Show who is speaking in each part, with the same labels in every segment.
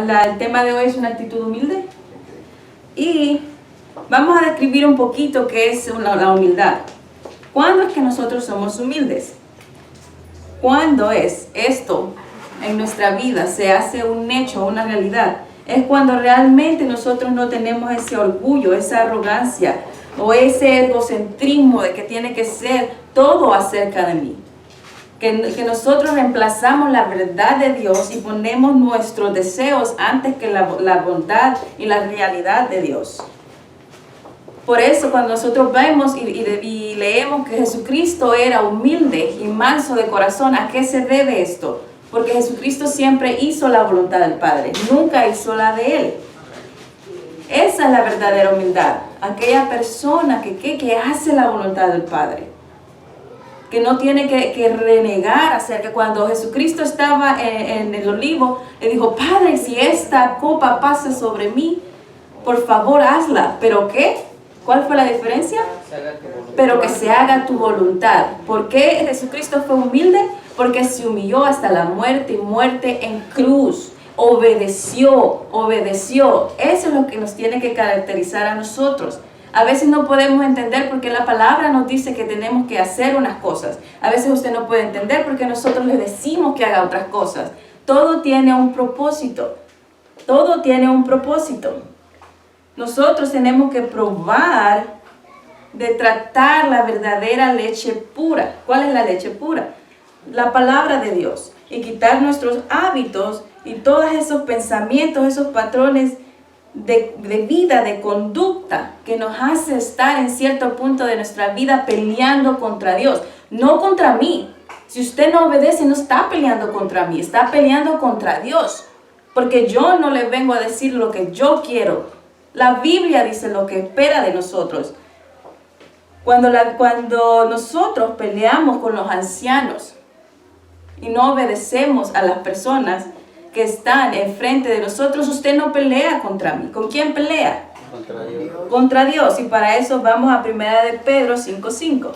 Speaker 1: El tema de hoy es una actitud humilde. Y vamos a describir un poquito qué es la humildad. ¿Cuándo es que nosotros somos humildes? ¿Cuándo es esto en nuestra vida se hace un hecho, una realidad? Es cuando realmente nosotros no tenemos ese orgullo, esa arrogancia o ese egocentrismo de que tiene que ser todo acerca de mí. Que nosotros reemplazamos la verdad de Dios y ponemos nuestros deseos antes que la bondad y la realidad de Dios. Por eso cuando nosotros vemos y leemos que Jesucristo era humilde y manso de corazón, ¿a qué se debe esto? Porque Jesucristo siempre hizo la voluntad del Padre, nunca hizo la de Él. Esa es la verdadera humildad, aquella persona que hace la voluntad del Padre, que no tiene que renegar acerca. Cuando Jesucristo estaba en el olivo, le dijo: Padre, si esta copa pasa sobre mí, por favor hazla. ¿Pero qué? ¿Cuál fue la diferencia? Pero que se haga tu voluntad. ¿Por qué Jesucristo fue humilde? Porque se humilló hasta la muerte y muerte en cruz. Obedeció. Eso es lo que nos tiene que caracterizar a nosotros. A veces no podemos entender porque la palabra nos dice que tenemos que hacer unas cosas. A veces usted no puede entender porque nosotros le decimos que haga otras cosas. Todo tiene un propósito. Todo tiene un propósito. Nosotros tenemos que probar de tratar la verdadera leche pura. ¿Cuál es la leche pura? La palabra de Dios. Y quitar nuestros hábitos y todos esos pensamientos, esos patrones de vida, de conducta, que nos hace estar en cierto punto de nuestra vida peleando contra Dios. No contra mí. Si usted no obedece, no está peleando contra mí, está peleando contra Dios. Porque yo no le vengo a decir lo que yo quiero. La Biblia dice lo que espera de nosotros. Cuando nosotros peleamos con los ancianos y no obedecemos a las personas que están enfrente de nosotros, usted no pelea contra mí. ¿Con quién pelea?
Speaker 2: Contra Dios.
Speaker 1: Contra Dios. Y para eso vamos a 1 de Pedro 5:5.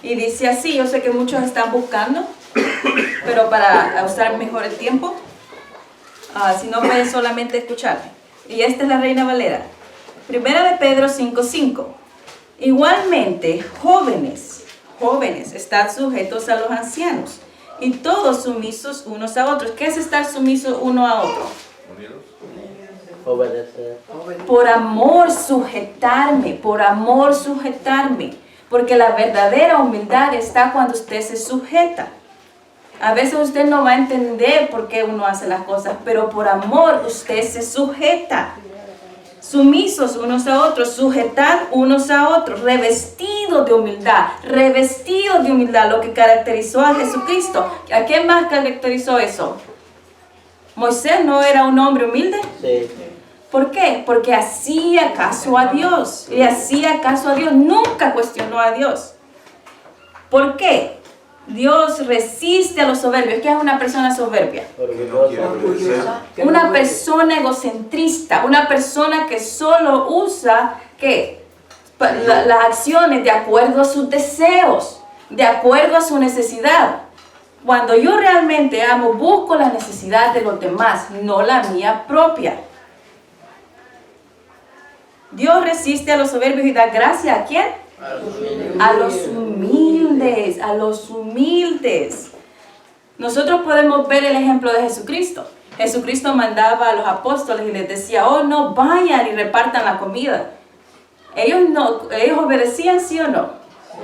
Speaker 1: Y dice así, yo sé que muchos están buscando, pero para usar mejor el tiempo, si no pueden solamente escucharme. Y esta es la Reina Valera. 1 de Pedro 5:5. Igualmente, jóvenes, estad sujetos a los ancianos, y todos sumisos unos a otros. ¿Qué es estar sumisos uno a otro?
Speaker 2: Obedecer.
Speaker 1: Por amor sujetarme. Porque la verdadera humildad está cuando usted se sujeta. A veces usted no va a entender por qué uno hace las cosas, pero por amor usted se sujeta. Sumisos unos a otros, sujetar unos a otros, revestidos de humildad, lo que caracterizó a Jesucristo. ¿A quién más caracterizó eso? ¿Moisés no era un hombre humilde?
Speaker 2: Sí.
Speaker 1: ¿Por qué? Porque hacía caso a Dios. Nunca cuestionó a Dios. ¿Por qué? Dios resiste a los soberbios. ¿Qué es una persona soberbia? Una persona egocentrista, una persona que solo usa, ¿qué? Las acciones de acuerdo a sus deseos, de acuerdo a su necesidad. Cuando yo realmente amo, busco la necesidad de los demás, no la mía propia. Dios resiste a los soberbios y da gracia ¿a quién? A los humildes. Nosotros podemos ver el ejemplo de Jesucristo. Jesucristo mandaba a los apóstoles y les decía: oh no, vayan y repartan la comida. Ellos obedecían, ¿sí o no? Sí.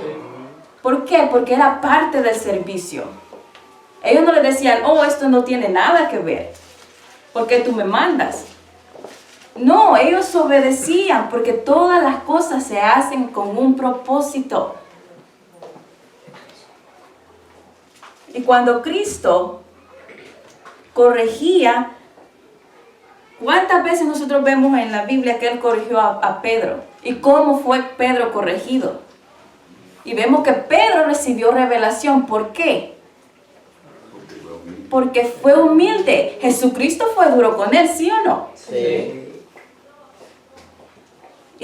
Speaker 1: ¿Por qué? Porque era parte del servicio. Ellos no les decían: oh, esto no tiene nada que ver, porque tú me mandas. No, ellos obedecían porque todas las cosas se hacen con un propósito. Y cuando Cristo corregía, ¿cuántas veces nosotros vemos en la Biblia que Él corrigió a Pedro? ¿Y cómo fue Pedro corregido? Y vemos que Pedro recibió revelación. ¿Por qué? Porque fue humilde. Jesucristo fue duro con él, ¿sí o no?
Speaker 2: Sí.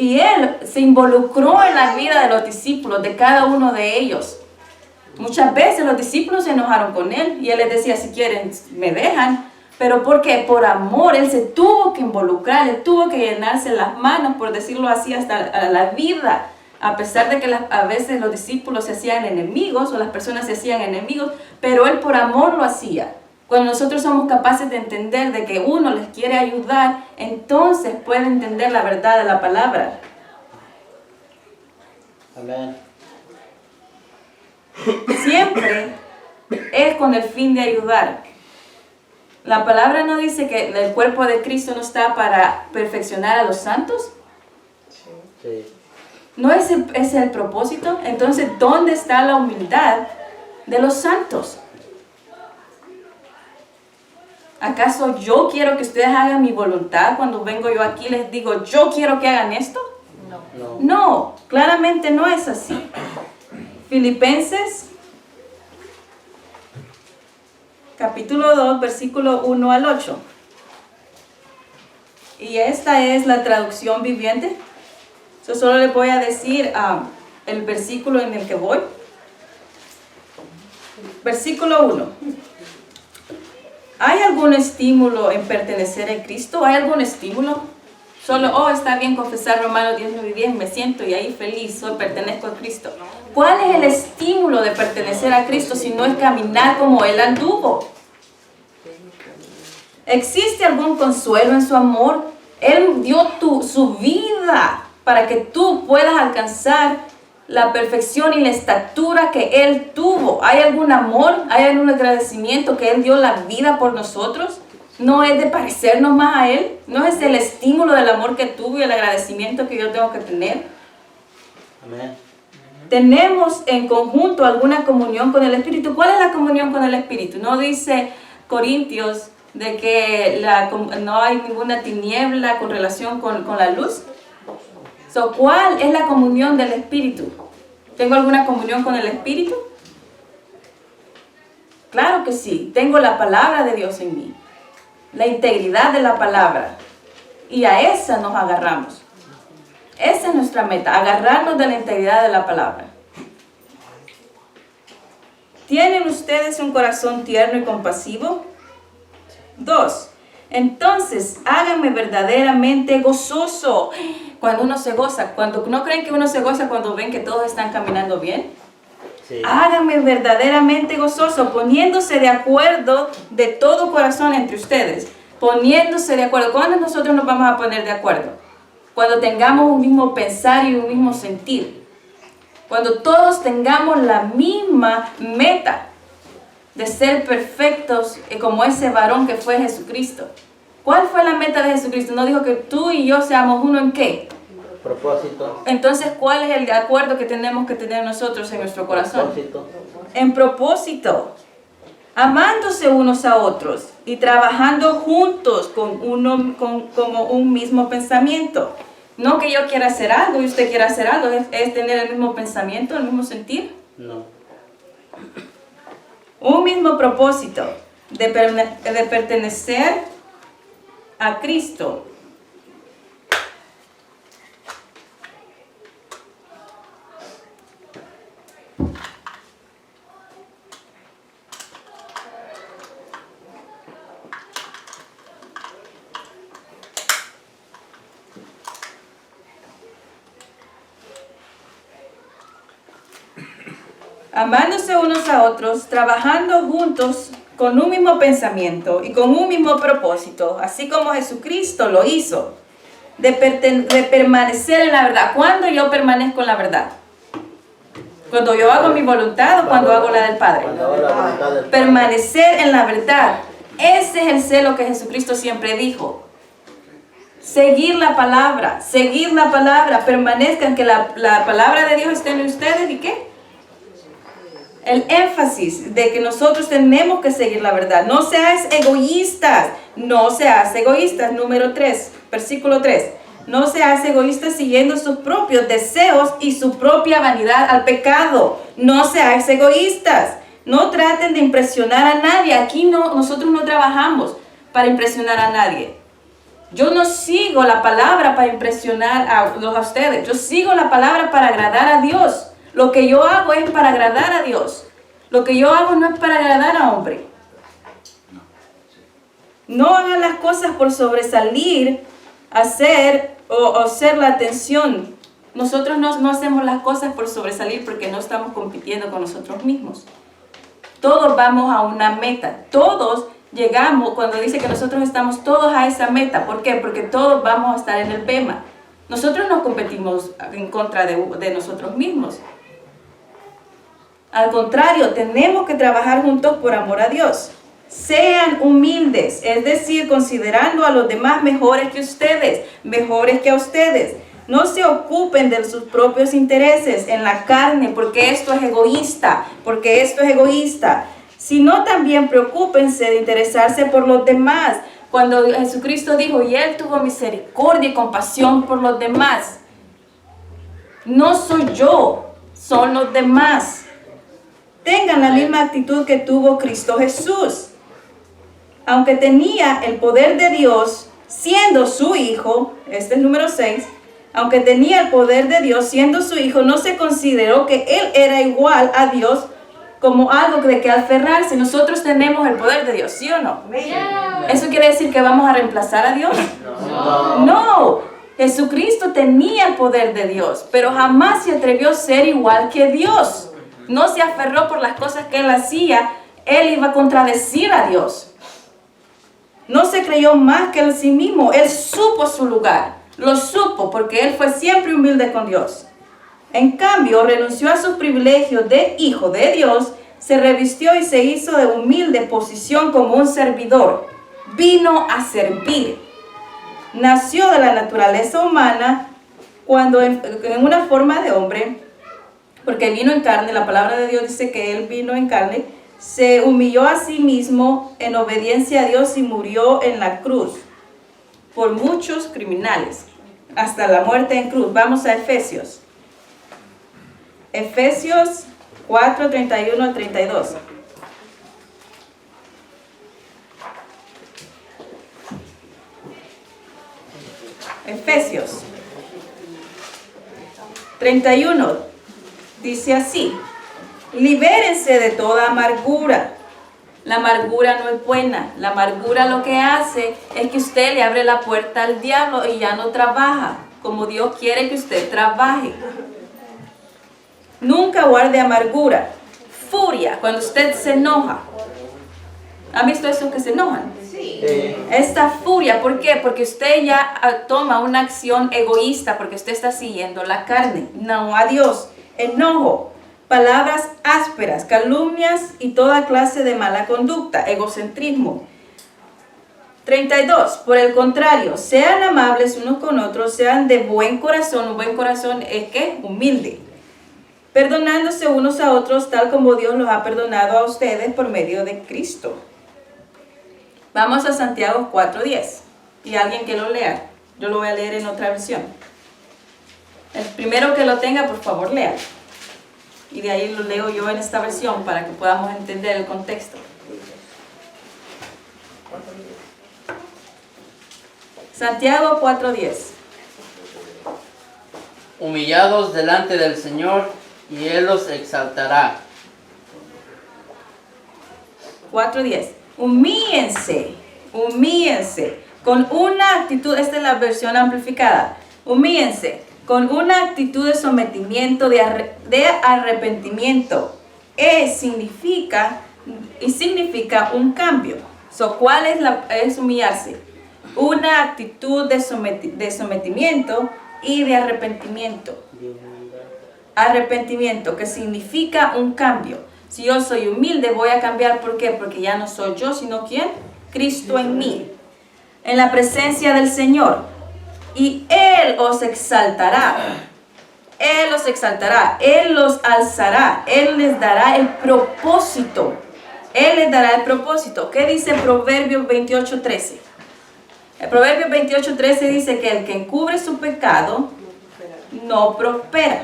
Speaker 1: Y Él se involucró en la vida de los discípulos, de cada uno de ellos. Muchas veces los discípulos se enojaron con Él y Él les decía, si quieren, me dejan. Pero porque por amor Él se tuvo que involucrar, Él tuvo que llenarse las manos, por decirlo así, hasta la vida. A pesar de que a veces los discípulos se hacían enemigos o las personas se hacían enemigos, pero Él por amor lo hacía. Cuando nosotros somos capaces de entender de que uno les quiere ayudar, entonces puede entender la verdad de la palabra.
Speaker 2: Amén.
Speaker 1: Siempre es con el fin de ayudar. La palabra no dice que el cuerpo de Cristo no está para perfeccionar a los santos.
Speaker 2: Sí.
Speaker 1: ¿No es ese el propósito? Entonces, ¿dónde está la humildad de los santos? ¿Acaso yo quiero que ustedes hagan mi voluntad cuando vengo yo aquí y les digo, yo quiero que hagan esto? No, claramente no es así. Filipenses, capítulo 2, versículo 1 al 8. Y esta es la traducción viviente. Yo solo les voy a decir el versículo en el que voy. Versículo 1. ¿Hay algún estímulo en pertenecer a Cristo? ¿Hay algún estímulo? Solo, está bien confesar Romanos 10:9, me siento y ahí feliz, pertenezco a Cristo. ¿Cuál es el estímulo de pertenecer a Cristo si no es caminar como Él anduvo? ¿Existe algún consuelo en su amor? Él dio su vida para que tú puedas alcanzar la perfección y la estatura que Él tuvo. ¿Hay algún amor? ¿Hay algún agradecimiento que Él dio la vida por nosotros? ¿No es de parecernos más a Él? ¿No es el estímulo del amor que tuvo y el agradecimiento que yo tengo que tener?
Speaker 2: Amén.
Speaker 1: ¿Tenemos en conjunto alguna comunión con el Espíritu? ¿Cuál es la comunión con el Espíritu? No dice Corintios de que no hay ninguna tiniebla con relación con la luz. ¿Cuál es la comunión del Espíritu? ¿Tengo alguna comunión con el Espíritu? Claro que sí. Tengo la palabra de Dios en mí. La integridad de la palabra. Y a esa nos agarramos. Esa es nuestra meta, agarrarnos de la integridad de la palabra. ¿Tienen ustedes un corazón tierno y compasivo? 2. Entonces, háganme verdaderamente gozoso. Cuando uno se goza, ¿no creen que uno se goza cuando ven que todos están caminando bien?
Speaker 2: Sí.
Speaker 1: Háganme verdaderamente gozoso, poniéndose de acuerdo de todo corazón entre ustedes. Poniéndose de acuerdo. ¿Cuándo nosotros nos vamos a poner de acuerdo? Cuando tengamos un mismo pensar y un mismo sentir. Cuando todos tengamos la misma meta de ser perfectos como ese varón que fue Jesucristo. ¿Cuál fue la meta de Jesucristo? No dijo que tú y yo seamos uno en qué.
Speaker 2: Propósito.
Speaker 1: Entonces, ¿cuál es el acuerdo que tenemos que tener nosotros en nuestro corazón?
Speaker 2: Propósito.
Speaker 1: En propósito. Amándose unos a otros y trabajando juntos como un mismo pensamiento. No que yo quiera hacer algo y usted quiera hacer algo, es tener el mismo pensamiento, el mismo sentir.
Speaker 2: No.
Speaker 1: Un mismo propósito de pertenecer a Cristo. Amándose unos a otros, trabajando juntos con un mismo pensamiento y con un mismo propósito, así como Jesucristo lo hizo, de permanecer en la verdad. ¿Cuándo yo permanezco en la verdad? ¿Cuando yo hago mi voluntad o cuando hago la del Padre?
Speaker 2: Cuando hago la voluntad del Padre.
Speaker 1: Permanecer en la verdad. Ese es el celo que Jesucristo siempre dijo. Seguir la palabra, permanezcan, que la palabra de Dios esté en ustedes, ¿y qué? El énfasis de que nosotros tenemos que seguir la verdad. No seas egoístas. Número 3, versículo 3. No seas egoístas siguiendo sus propios deseos y su propia vanidad al pecado. No seas egoístas. No traten de impresionar a nadie. Aquí nosotros no trabajamos para impresionar a nadie. Yo no sigo la palabra para impresionar a ustedes. Yo sigo la palabra para agradar a Dios. Lo que yo hago es para agradar a Dios. Lo que yo hago no es para agradar a hombre. No hagan las cosas por sobresalir, hacer o ser la atención. Nosotros no hacemos las cosas por sobresalir porque no estamos compitiendo con nosotros mismos. Todos vamos a una meta. Todos llegamos, cuando dice que nosotros estamos todos a esa meta. ¿Por qué? Porque todos vamos a estar en el bema. Nosotros no competimos en contra de nosotros mismos. Al contrario, tenemos que trabajar juntos por amor a Dios. Sean humildes, es decir, considerando a los demás mejores que ustedes, mejores que a ustedes. No se ocupen de sus propios intereses en la carne, porque esto es egoísta, sino también preocúpense de interesarse por los demás. Cuando Jesucristo dijo, y Él tuvo misericordia y compasión por los demás. No soy yo, son los demás. Tengan la misma actitud que tuvo Cristo Jesús. Aunque tenía el poder de Dios, siendo su hijo, este es número 6, aunque tenía el poder de Dios, siendo su hijo, no se consideró que Él era igual a Dios como algo de que aferrarse. Nosotros tenemos el poder de Dios, ¿sí o no? ¿Eso quiere decir que vamos a reemplazar a Dios? No. Jesucristo tenía el poder de Dios, pero jamás se atrevió a ser igual que Dios. No se aferró por las cosas que Él hacía. Él iba a contradecir a Dios. No se creyó más que Él sí mismo. Él supo su lugar. Lo supo porque Él fue siempre humilde con Dios. En cambio, renunció a sus privilegios de hijo de Dios, se revistió y se hizo de humilde posición como un servidor. Vino a servir. Nació de la naturaleza humana cuando en una forma de hombre, porque vino en carne. La palabra de Dios dice que Él vino en carne. Se humilló a sí mismo en obediencia a Dios y murió en la cruz por muchos criminales, hasta la muerte en cruz. Vamos a Efesios. Efesios 4, 31 al 32. Efesios 31 dice así: libérense de toda amargura. La amargura no es buena. La amargura lo que hace es que usted le abre la puerta al diablo y ya no trabaja como Dios quiere que usted trabaje. Nunca guarde amargura. Furia, cuando usted se enoja. ¿Han visto esos que se enojan?
Speaker 2: Sí.
Speaker 1: Esta furia, ¿por qué? Porque usted ya toma una acción egoísta, porque usted está siguiendo la carne, no a Dios. Enojo. Palabras ásperas, calumnias y toda clase de mala conducta, egocentrismo. 32. Por el contrario, sean amables unos con otros, sean de buen corazón. Un buen corazón es ¿qué? Humilde. Perdonándose unos a otros, tal como Dios los ha perdonado a ustedes por medio de Cristo. Vamos a Santiago 4:10. Y alguien que lo lea. Yo lo voy a leer en otra versión. El primero que lo tenga, por favor, lea. Y de ahí lo leo yo en esta versión para que podamos entender el contexto. Santiago 4:10.
Speaker 3: Humillados delante del Señor, y Él los exaltará.
Speaker 1: 4:10. Humíllense con una actitud, esta es la versión amplificada. Humíllense con una actitud de sometimiento, de arrepentimiento. Significa un cambio. ¿Cuál es humillarse? Una actitud de sometimiento y de arrepentimiento. Arrepentimiento, que significa un cambio. Si yo soy humilde, voy a cambiar. ¿Por qué? Porque ya no soy yo, sino ¿quién? Cristo en mí. En la presencia del Señor. Y Él os exaltará. Él os exaltará. Él los alzará. Él les dará el propósito. Él les dará el propósito. ¿Qué dice Proverbios 28:13? El Proverbios 28:13 dice que el que encubre su pecado no prospera.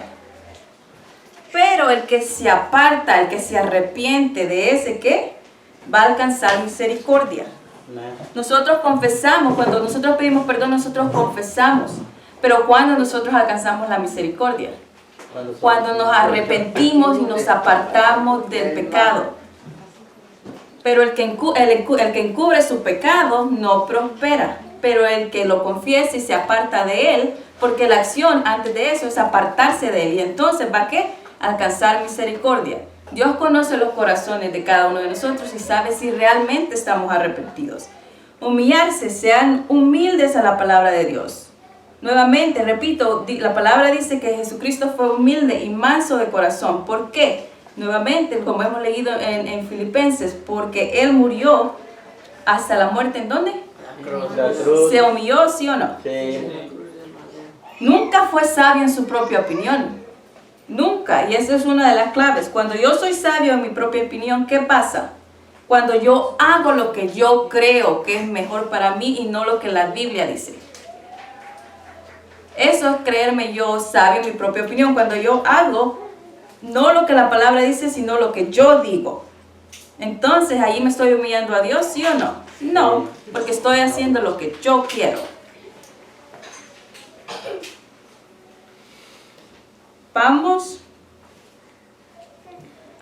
Speaker 1: Pero el que se aparta, el que se arrepiente de ese, ¿qué? Va a alcanzar misericordia.
Speaker 2: Amén.
Speaker 1: Nosotros confesamos, cuando nosotros pedimos perdón, nosotros confesamos. Pero cuando nosotros alcanzamos la misericordia, cuando nos arrepentimos y nos apartamos del pecado. Pero el que encubre su pecado no prospera, pero el que lo confiesa y se aparta de él, porque la acción antes de eso es apartarse de él, y entonces va a ¿qué? Alcanzar misericordia. Dios conoce los corazones de cada uno de nosotros y sabe si realmente estamos arrepentidos. Humillarse, sean humildes a la palabra de Dios. Nuevamente, repito, la palabra dice que Jesucristo fue humilde y manso de corazón. ¿Por qué? Nuevamente, como hemos leído en Filipenses, porque Él murió hasta la muerte. ¿En dónde?
Speaker 2: La cruz.
Speaker 1: ¿Se humilló, sí o no?
Speaker 2: Sí.
Speaker 1: Nunca fue sabio en su propia opinión. Nunca. Y esa es una de las claves. Cuando yo soy sabio en mi propia opinión, ¿qué pasa? Cuando yo hago lo que yo creo que es mejor para mí y no lo que la Biblia dice. Eso es creerme yo sabio en mi propia opinión. Cuando yo hago no lo que la palabra dice, sino lo que yo digo. Entonces, ¿ahí me estoy humillando a Dios, sí o no? No, porque estoy haciendo lo que yo quiero. Vamos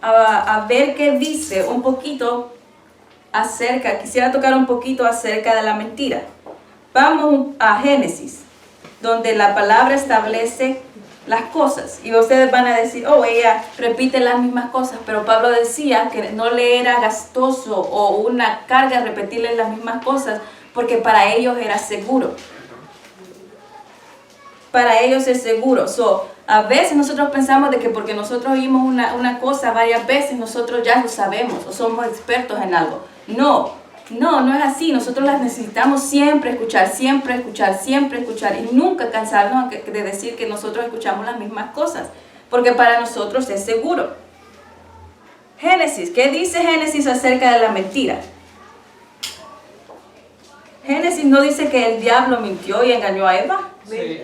Speaker 1: a ver qué dice un poquito acerca, quisiera tocar un poquito acerca de la mentira. Vamos a Génesis, donde la palabra establece las cosas. Y ustedes van a decir, oh, ella repite las mismas cosas, pero Pablo decía que no le era gastoso o una carga repetirle las mismas cosas, porque para ellos era seguro. Para ellos es seguro. A veces nosotros pensamos de que porque nosotros oímos una cosa varias veces, nosotros ya lo sabemos o somos expertos en algo. No es así. Nosotros las necesitamos siempre escuchar, siempre escuchar, siempre escuchar y nunca cansarnos de decir que nosotros escuchamos las mismas cosas, porque para nosotros es seguro. Génesis, ¿qué dice Génesis acerca de la mentira? Génesis no dice que el diablo mintió y engañó a Eva.
Speaker 4: Sí.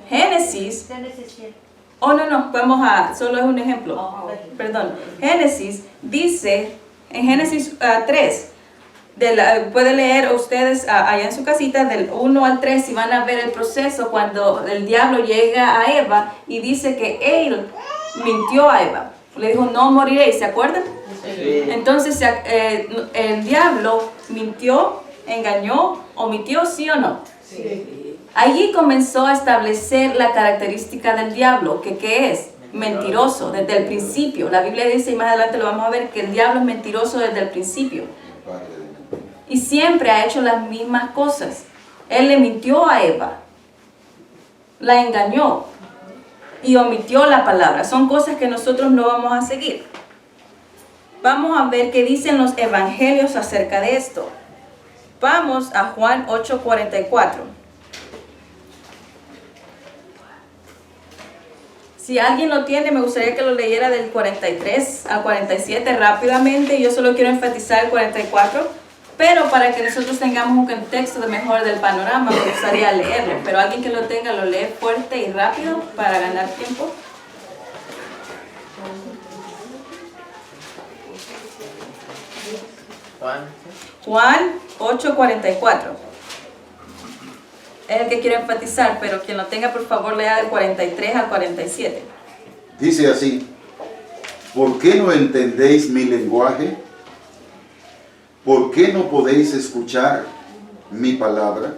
Speaker 1: Génesis. Oh, no, solo es un ejemplo. Perdón. Génesis dice, en Génesis 3, puede leer ustedes allá en su casita del 1 al 3 y van a ver el proceso cuando el diablo llega a Eva y dice que él mintió a Eva. Le dijo, no moriréis, ¿se acuerdan?
Speaker 2: Sí.
Speaker 1: Entonces, el diablo mintió, engañó, omitió, ¿sí o no?
Speaker 4: Sí.
Speaker 1: Allí comenzó a establecer la característica del diablo, que ¿qué es? Mentiroso, desde el principio. La Biblia dice, y más adelante lo vamos a ver, que el diablo es mentiroso desde el principio. Y siempre ha hecho las mismas cosas. Él le mintió a Eva, la engañó y omitió la palabra. Son cosas que nosotros no vamos a seguir. Vamos a ver qué dicen los evangelios acerca de esto. Vamos a Juan 8:44. Si alguien lo tiene, me gustaría que lo leyera del 43 al 47 rápidamente. Yo solo quiero enfatizar el 44, pero para que nosotros tengamos un contexto mejor del panorama, me gustaría leerlo. Pero alguien que lo tenga, lo lee fuerte y rápido para ganar tiempo. Juan 8:44. Es el que quiero enfatizar, pero quien lo tenga, por favor, lea del 43 al 47.
Speaker 5: Dice así: ¿por qué no entendéis mi lenguaje? ¿Por qué no podéis escuchar mi palabra?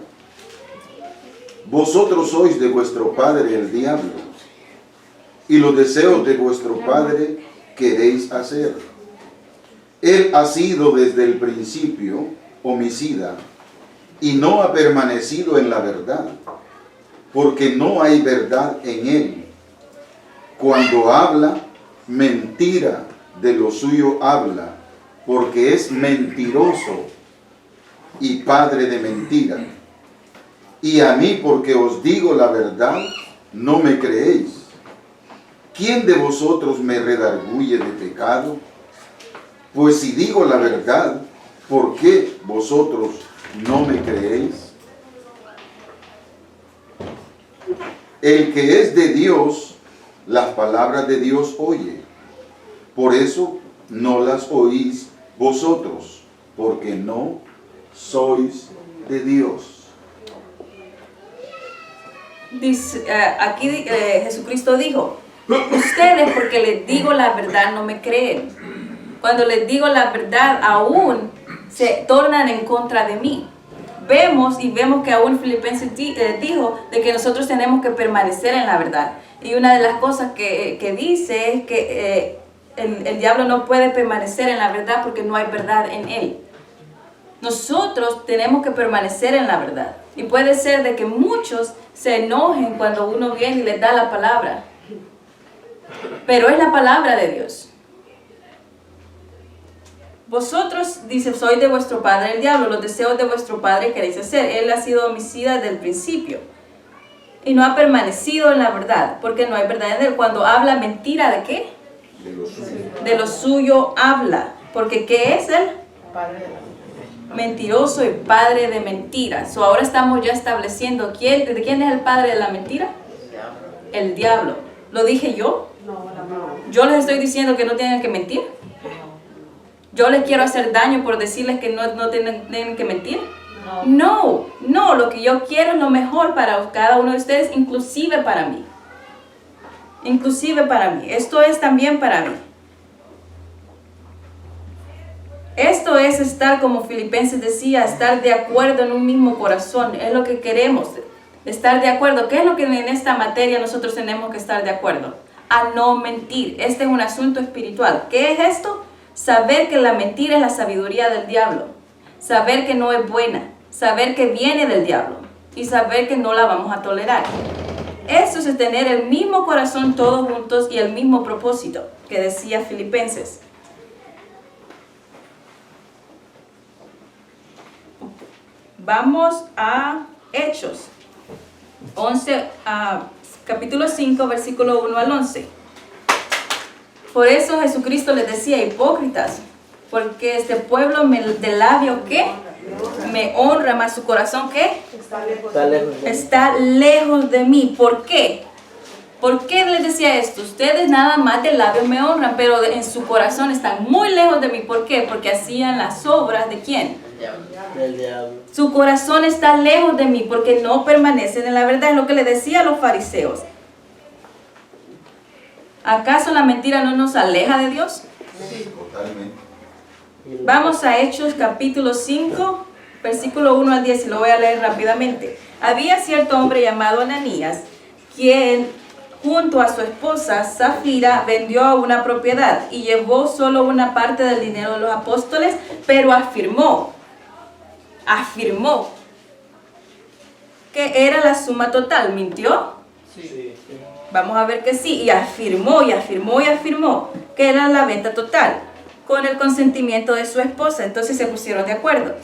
Speaker 5: Vosotros sois de vuestro padre el diablo, y los deseos de vuestro padre queréis hacer. Él ha sido desde el principio homicida, y no ha permanecido en la verdad, porque no hay verdad en él. Cuando habla, mentira de lo suyo habla, porque es mentiroso y padre de mentira. Y a mí, porque os digo la verdad, no me creéis. ¿Quién de vosotros me redarguye de pecado? Pues si digo la verdad, ¿por qué vosotros no me creéis? El que es de Dios, las palabras de Dios oye. Por eso no las oís vosotros, porque no sois de Dios.
Speaker 1: Dice, aquí Jesucristo dijo, ustedes porque les digo la verdad no me creen. Cuando les digo la verdad aún se tornan en contra de mí. Vemos que aún Filipenses dijo de que nosotros tenemos que permanecer en la verdad. Y una de las cosas que dice es que el diablo no puede permanecer en la verdad porque no hay verdad en él. Nosotros tenemos que permanecer en la verdad. Y puede ser de que muchos se enojen cuando uno viene y les da la palabra. Pero es la palabra de Dios. Vosotros, dice, sois de vuestro padre el diablo, los deseos de vuestro padre queréis hacer. Él ha sido homicida desde el principio y no ha permanecido en la verdad, porque no hay verdad en él. Cuando habla mentira, ¿de qué?
Speaker 5: De lo suyo.
Speaker 1: De lo suyo habla, porque ¿qué es él? Mentiroso y padre de mentiras. So, ahora estamos ya estableciendo de quién es el padre de la mentira. El diablo. ¿Lo dije yo? Yo les estoy diciendo que no tienen que mentir. ¿Yo les quiero hacer daño por decirles que no tienen que mentir? No, lo que yo quiero es lo mejor para cada uno de ustedes, inclusive para mí. Inclusive para mí. Esto es también para mí. Esto es estar, como Filipenses decía, estar de acuerdo en un mismo corazón. Es lo que queremos, estar de acuerdo. ¿Qué es lo que en esta materia nosotros tenemos que estar de acuerdo? A no mentir. Este es un asunto espiritual. ¿Qué es esto? Saber que la mentira es la sabiduría del diablo, saber que no es buena, saber que viene del diablo y saber que no la vamos a tolerar. Eso es tener el mismo corazón todos juntos y el mismo propósito que decía Filipenses. Vamos a Hechos 11, capítulo 5, versículo 1 al 11. Por eso Jesucristo les decía, hipócritas, porque este pueblo de labio, ¿qué? Me honra, mas su corazón, ¿qué? Está lejos de mí. ¿Por qué? ¿Por qué les decía esto? Ustedes nada más de labio me honran, pero en su corazón están muy lejos de mí. ¿Por qué? Porque hacían las obras ¿de quién?
Speaker 3: Del diablo.
Speaker 1: Su corazón está lejos de mí porque no permanecen en la verdad. Es lo que le decía a los fariseos. ¿Acaso la mentira no nos aleja de Dios?
Speaker 5: Sí, totalmente.
Speaker 1: Vamos a Hechos capítulo 5, versículo 1 al 10, y lo voy a leer rápidamente. Había cierto hombre llamado Ananías, quien junto a su esposa Zafira vendió una propiedad y llevó solo una parte del dinero de los apóstoles, pero afirmó que era la suma total. ¿Mintió?
Speaker 2: Sí.
Speaker 1: Vamos a ver que sí, y afirmó que era la venta total, con el consentimiento de su esposa. Entonces se pusieron de acuerdo,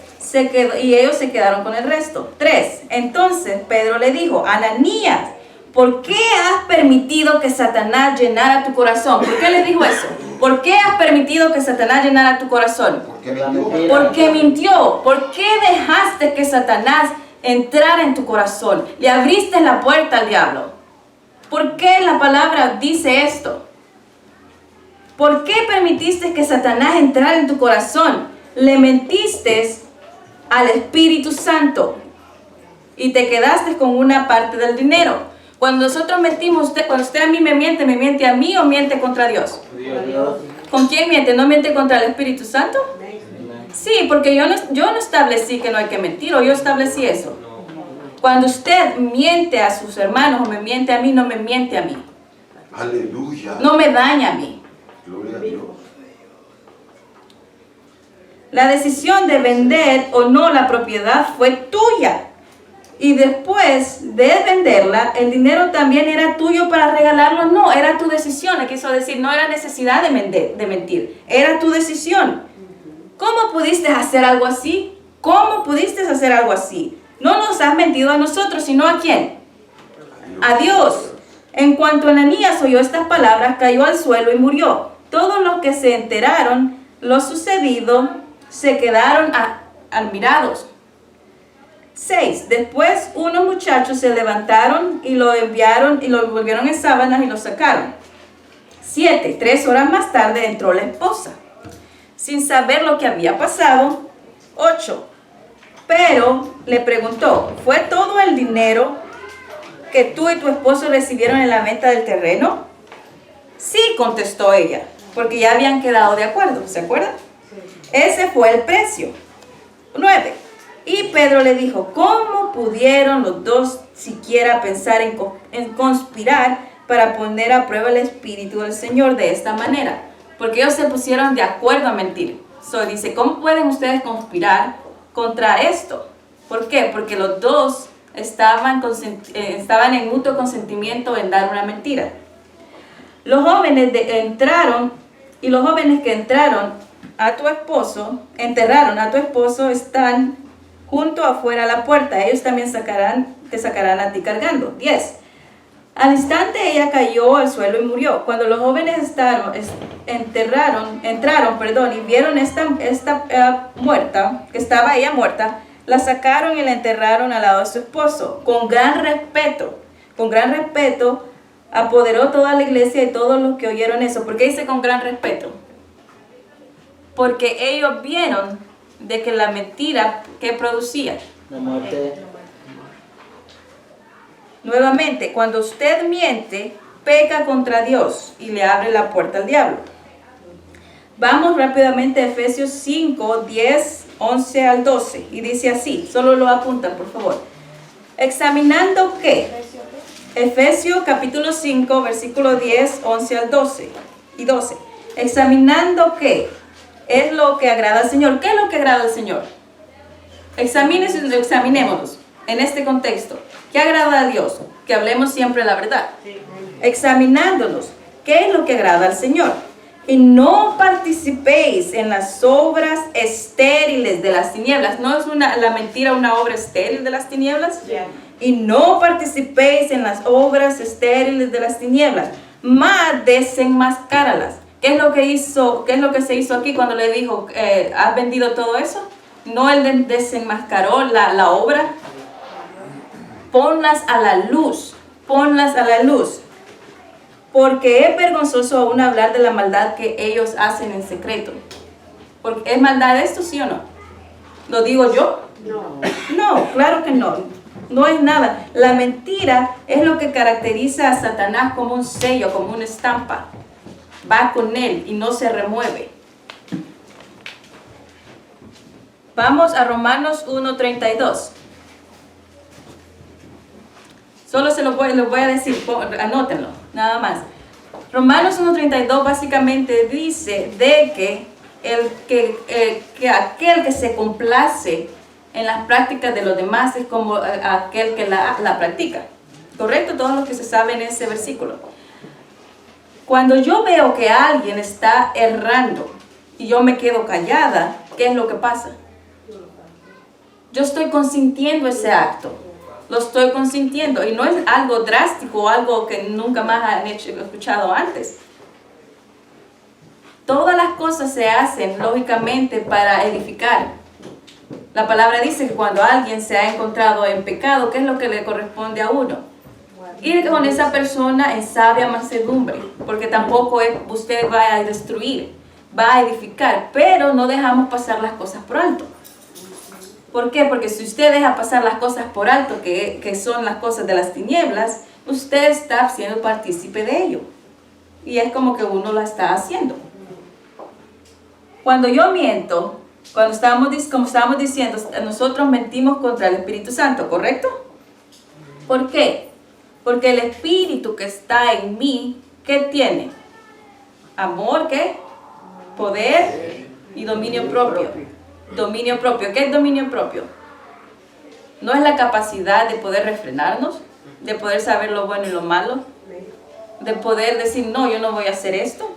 Speaker 1: y ellos se quedaron con el resto. 3. Entonces Pedro le dijo, Ananías, ¿por qué has permitido que Satanás llenara tu corazón? ¿Por qué le dijo eso? ¿Por qué has permitido que Satanás llenara tu corazón? Porque mintió. ¿Por qué dejaste que Satanás entrara en tu corazón? Le abriste la puerta al diablo. ¿Por qué la palabra dice esto? ¿Por qué permitiste que Satanás entrara en tu corazón? Le mentiste al Espíritu Santo y te quedaste con una parte del dinero. Cuando nosotros mentimos, cuando usted a mí me miente a mí o miente contra Dios.
Speaker 3: Dios.
Speaker 1: ¿Con quién miente? ¿No miente contra el Espíritu Santo? Sí, porque yo no establecí que no hay que mentir, o yo establecí eso. Cuando usted miente a sus hermanos o me miente a mí, no me miente a mí.
Speaker 5: Aleluya.
Speaker 1: No me daña a mí.
Speaker 5: Gloria a Dios.
Speaker 1: La decisión de vender o no la propiedad fue tuya. Y después de venderla, el dinero también era tuyo para regalarlo. No, era tu decisión. Le quiso decir, no era necesidad de mentir. Era tu decisión. ¿Cómo pudiste hacer algo así? ¿Cómo pudiste hacer algo así? No nos has mentido a nosotros, sino ¿a quién? A Dios. En cuanto Ananías oyó estas palabras, cayó al suelo y murió. Todos los que se enteraron lo sucedido se quedaron admirados. 6. Después unos muchachos se levantaron y lo enviaron y lo envolvieron en sábanas y lo sacaron. 7. 3 horas más tarde entró la esposa sin saber lo que había pasado. 8. Pero le preguntó, ¿fue todo el dinero que tú y tu esposo recibieron en la venta del terreno? Sí, contestó ella, porque ya habían quedado de acuerdo, ¿se acuerdan? Ese fue el precio. 9. Y Pedro le dijo, ¿cómo pudieron los dos siquiera pensar en conspirar para poner a prueba el Espíritu del Señor de esta manera? Porque ellos se pusieron de acuerdo a mentir. Dice, ¿cómo pueden ustedes conspirar contra esto? ¿Por qué? Porque los dos estaban en mutuo consentimiento en dar una mentira. Los jóvenes entraron, y los jóvenes que enterraron a tu esposo, están junto afuera a la puerta. Ellos también te sacarán a ti cargando. 10. Al instante ella cayó al suelo y murió. Cuando los jóvenes entraron y vieron esta muerta, que estaba ella muerta, la sacaron y la enterraron al lado de su esposo. Con gran respeto, apoderó toda la iglesia y todos los que oyeron eso. ¿Por qué dice con gran respeto? Porque ellos vieron de que la mentira que producía.
Speaker 2: La muerte.
Speaker 1: Nuevamente, cuando usted miente, peca contra Dios y le abre la puerta al diablo. Vamos rápidamente a Efesios 5, 10, 11 al 12. Y dice así, solo lo apuntan, por favor. Examinando qué. Efesios capítulo 5, versículo 10, 11 al 12 y 12. Examinando qué es lo que agrada al Señor. ¿Qué es lo que agrada al Señor? Examinémonos en este contexto. ¿Qué agrada a Dios? Que hablemos siempre la verdad. Examinándonos, ¿qué es lo que agrada al Señor? Y no participéis en las obras estériles de las tinieblas. ¿No es la mentira una obra estéril de las tinieblas? Yeah. Y no participéis en las obras estériles de las tinieblas, mas desenmascáralas. ¿Qué es lo que se hizo aquí cuando le dijo, ¿has vendido todo eso? No, él desenmascaró la obra. Ponlas a la luz, porque es vergonzoso aún hablar de la maldad que ellos hacen en secreto. Porque ¿es maldad esto, sí o no? ¿Lo digo yo? No, claro que no. No es nada. La mentira es lo que caracteriza a Satanás como un sello, como una estampa. Va con él y no se remueve. Vamos a Romanos 1:32. Solo se lo voy a decir, anótenlo, nada más. Romanos 1:32 básicamente dice de que aquel que se complace en las prácticas de los demás es como aquel que la practica. ¿Correcto? Todos los que se saben ese versículo. Cuando yo veo que alguien está errando y yo me quedo callada, ¿qué es lo que pasa? Yo estoy consintiendo ese acto. Lo estoy consintiendo y no es algo drástico o algo que nunca más han escuchado antes. Todas las cosas se hacen lógicamente para edificar. La palabra dice que cuando alguien se ha encontrado en pecado, ¿qué es lo que le corresponde a uno? Ir con esa persona en sabia mansedumbre, porque tampoco usted va a destruir, va a edificar, pero no dejamos pasar las cosas por alto. ¿Por qué? Porque si usted deja pasar las cosas por alto, que son las cosas de las tinieblas, usted está siendo partícipe de ello. Y es como que uno la está haciendo. Cuando yo miento, como estábamos diciendo, nosotros mentimos contra el Espíritu Santo, ¿correcto? ¿Por qué? Porque el Espíritu que está en mí, ¿qué tiene? Amor, ¿qué? Poder y dominio propio. Dominio propio. ¿Qué es dominio propio? No es la capacidad de poder refrenarnos, de poder saber lo bueno y lo malo, de poder decir, no, yo no voy a hacer esto.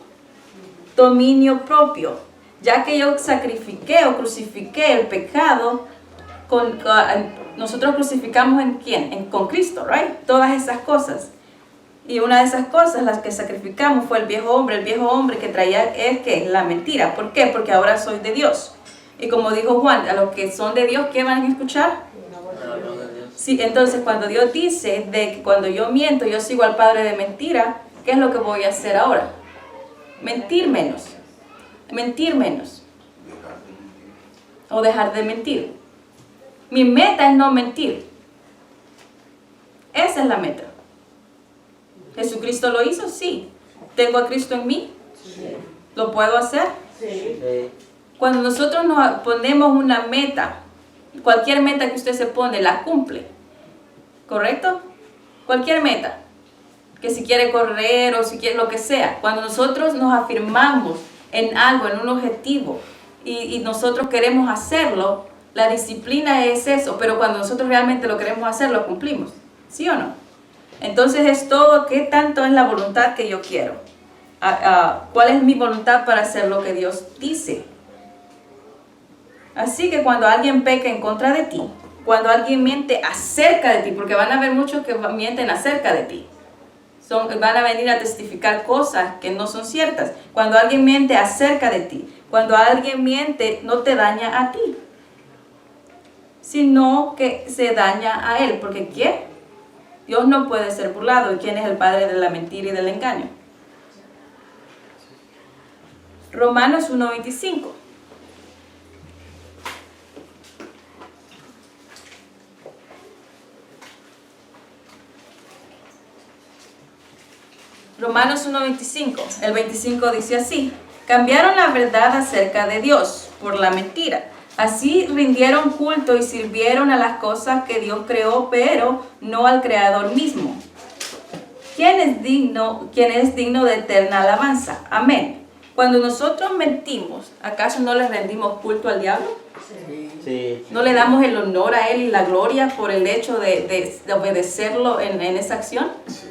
Speaker 1: Dominio propio. Ya que yo sacrifiqué o crucifiqué el pecado, nosotros crucificamos ¿en quién? Con Cristo, ¿right? Todas esas cosas. Y una de esas cosas, las que sacrificamos, fue el viejo hombre que traía la mentira. ¿Por qué? Porque ahora soy de Dios. Y como dijo Juan, a los que son de Dios, ¿qué van a escuchar? Sí, entonces cuando Dios dice de que cuando yo miento, yo sigo al padre de mentira, ¿qué es lo que voy a hacer ahora? Mentir menos. Mentir menos. o dejar de mentir. Mi meta es no mentir. Esa es la meta. ¿Jesucristo lo hizo? Sí. ¿Tengo a Cristo en mí?
Speaker 2: Sí.
Speaker 1: ¿Lo puedo hacer?
Speaker 2: Sí.
Speaker 1: Cuando nosotros nos ponemos una meta, cualquier meta que usted se pone, la cumple. ¿Correcto? Cualquier meta. Que si quiere correr o si quiere lo que sea. Cuando nosotros nos afirmamos en algo, en un objetivo, y nosotros queremos hacerlo, la disciplina es eso. Pero cuando nosotros realmente lo queremos hacer, lo cumplimos. ¿Sí o no? Entonces es todo, ¿qué tanto es la voluntad que yo quiero? ¿Cuál es mi voluntad para hacer lo que Dios dice? Así que cuando alguien peca en contra de ti, cuando alguien miente acerca de ti, porque van a haber muchos que mienten acerca de ti, van a venir a testificar cosas que no son ciertas. Cuando alguien miente acerca de ti, cuando alguien miente, no te daña a ti, sino que se daña a él, porque ¿quién? Dios no puede ser burlado. ¿Y quién es el padre de la mentira y del engaño? Romanos 1:25. Romanos 1:25. El 25 dice así: cambiaron la verdad acerca de Dios por la mentira. Así rindieron culto y sirvieron a las cosas que Dios creó, pero no al Creador mismo. ¿Quién es digno de eterna alabanza? Amén. Cuando nosotros mentimos, ¿acaso no le rendimos culto al diablo?
Speaker 2: Sí.
Speaker 1: ¿No le damos el honor a él y la gloria por el hecho de obedecerlo en esa acción?
Speaker 5: Sí.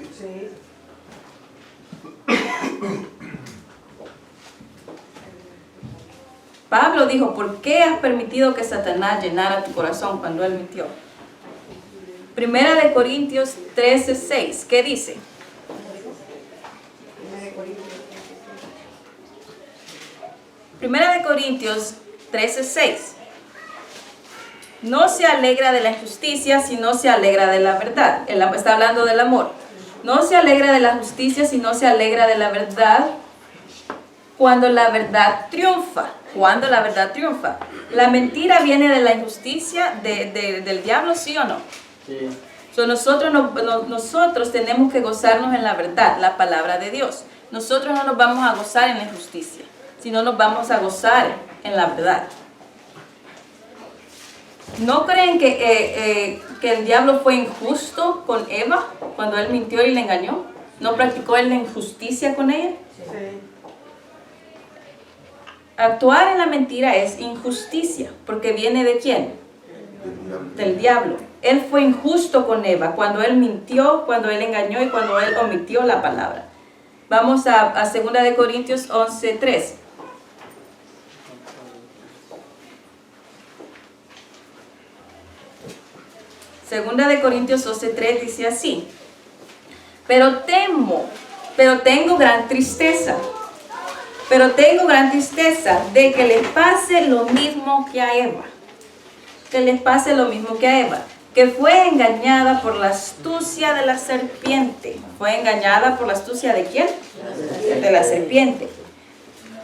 Speaker 1: Pablo dijo, ¿por qué has permitido que Satanás llenara tu corazón cuando él mintió? Primera de Corintios 13:6, ¿qué dice? Primera de Corintios 13:6. No se alegra de la injusticia, sino se alegra de la verdad. Él está hablando del amor. No se alegra de la justicia, sino se alegra de la verdad cuando la verdad triunfa. Cuando la verdad triunfa. ¿La mentira viene de la injusticia del diablo, sí o no?
Speaker 2: Sí.
Speaker 1: So, nosotros tenemos que gozarnos en la verdad, la palabra de Dios. Nosotros no nos vamos a gozar en la injusticia, sino nos vamos a gozar en la verdad. ¿No creen que el diablo fue injusto con Eva cuando él mintió y le engañó? ¿No practicó él la injusticia con ella?
Speaker 2: Sí.
Speaker 1: Actuar en la mentira es injusticia, porque viene ¿de quién? Del diablo. Él fue injusto con Eva cuando él mintió, cuando él engañó y cuando él omitió la palabra. Vamos a 2 de Corintios 11:3. Segunda de Corintios 11:3 dice así: pero tengo gran tristeza de que les pase lo mismo que a Eva. Que fue engañada por la astucia de la serpiente. ¿Fue engañada por la astucia de quién? De la serpiente.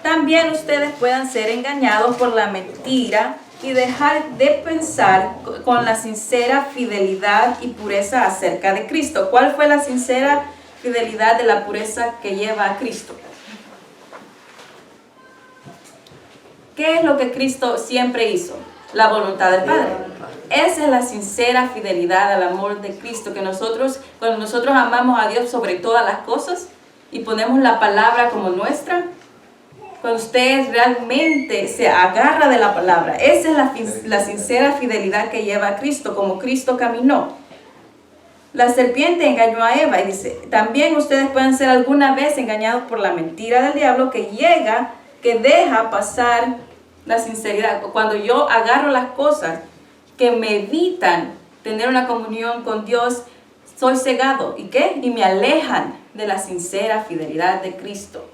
Speaker 1: También ustedes puedan ser engañados por la mentira y dejar de pensar con la sincera fidelidad y pureza acerca de Cristo. ¿Cuál fue la sincera fidelidad de la pureza que lleva a Cristo? ¿Qué es lo que Cristo siempre hizo? La voluntad del Padre. Esa es la sincera fidelidad al amor de Cristo, que cuando nosotros amamos a Dios sobre todas las cosas y ponemos la palabra como nuestra, cuando usted realmente se agarra de la palabra, esa es la sincera fidelidad que lleva a Cristo, como Cristo caminó. La serpiente engañó a Eva y dice, también ustedes pueden ser alguna vez engañados por la mentira del diablo que deja pasar la sinceridad. Cuando yo agarro las cosas que me evitan tener una comunión con Dios, soy cegado. ¿Y qué? Y me alejan de la sincera fidelidad de Cristo.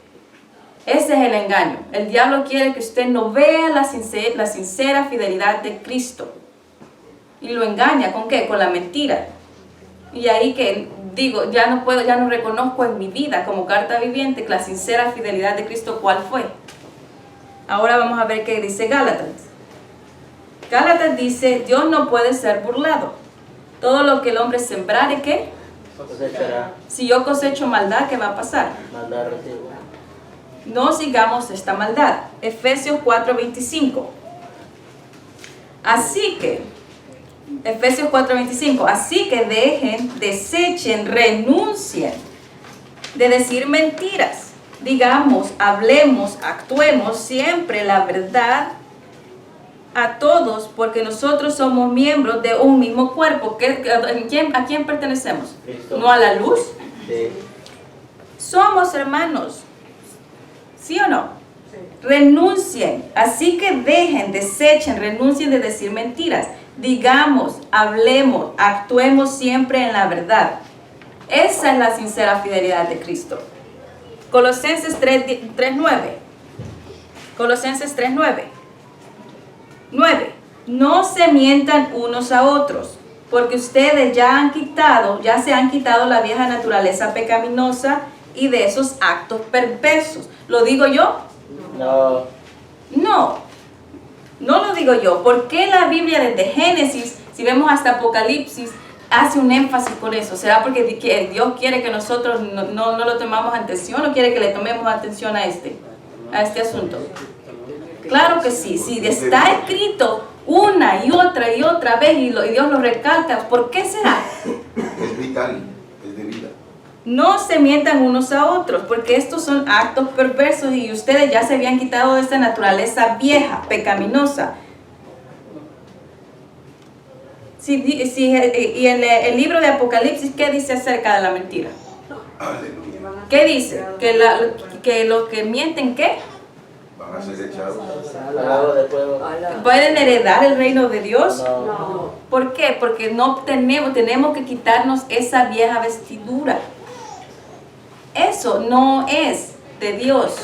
Speaker 1: Ese es el engaño. El diablo quiere que usted no vea la sincera fidelidad de Cristo. Y lo engaña, ¿con qué? Con la mentira. Y ahí que digo, ya no reconozco en mi vida como carta viviente la sincera fidelidad de Cristo, ¿cuál fue? Ahora vamos a ver qué dice Gálatas. Gálatas dice, Dios no puede ser burlado. Todo lo que el hombre sembrare, ¿qué?
Speaker 2: Cosechará,
Speaker 1: Si yo cosecho maldad, ¿qué va a pasar?
Speaker 2: maldad recibo.
Speaker 1: No sigamos esta maldad. Efesios 4:25. Así que, Efesios 4:25, así que dejen, desechen, renuncien de decir mentiras. Digamos, hablemos, actuemos siempre la verdad a todos, porque nosotros somos miembros de un mismo cuerpo. ¿A quién pertenecemos?
Speaker 2: Cristo.
Speaker 1: ¿No a la luz?
Speaker 2: Sí.
Speaker 1: Somos hermanos. ¿Sí o no? Renuncien, así que dejen, desechen, renuncien de decir mentiras. Digamos, hablemos, actuemos siempre en la verdad. Esa es la sincera fidelidad de Cristo. Colosenses 3:9. Colosenses 3:9. 9. No se mientan unos a otros, porque ustedes ya se han quitado la vieja naturaleza pecaminosa y de esos actos perversos. ¿Lo digo yo?
Speaker 2: No.
Speaker 1: No, no lo digo yo. ¿Por qué la Biblia desde Génesis, si vemos hasta Apocalipsis, hace un énfasis con eso? ¿Será porque Dios quiere que nosotros no lo tomamos atención o quiere que le tomemos atención a este asunto? Claro que sí. Si está escrito una y otra vez y Dios lo recalca, ¿por qué será?
Speaker 5: Es vital, es de vida.
Speaker 1: No se mientan unos a otros, porque estos son actos perversos y ustedes ya se habían quitado de esta naturaleza vieja, pecaminosa. Y en el libro de Apocalipsis, ¿qué dice acerca de la mentira?
Speaker 5: Aleluya.
Speaker 1: ¿Qué dice? Que los que mienten, ¿qué?
Speaker 5: Van a ser echados.
Speaker 2: Al lago de fuego.
Speaker 1: ¿Pueden heredar el reino de Dios?
Speaker 2: No.
Speaker 1: ¿Por qué? Porque no tenemos que quitarnos esa vieja vestidura. Eso no es de Dios.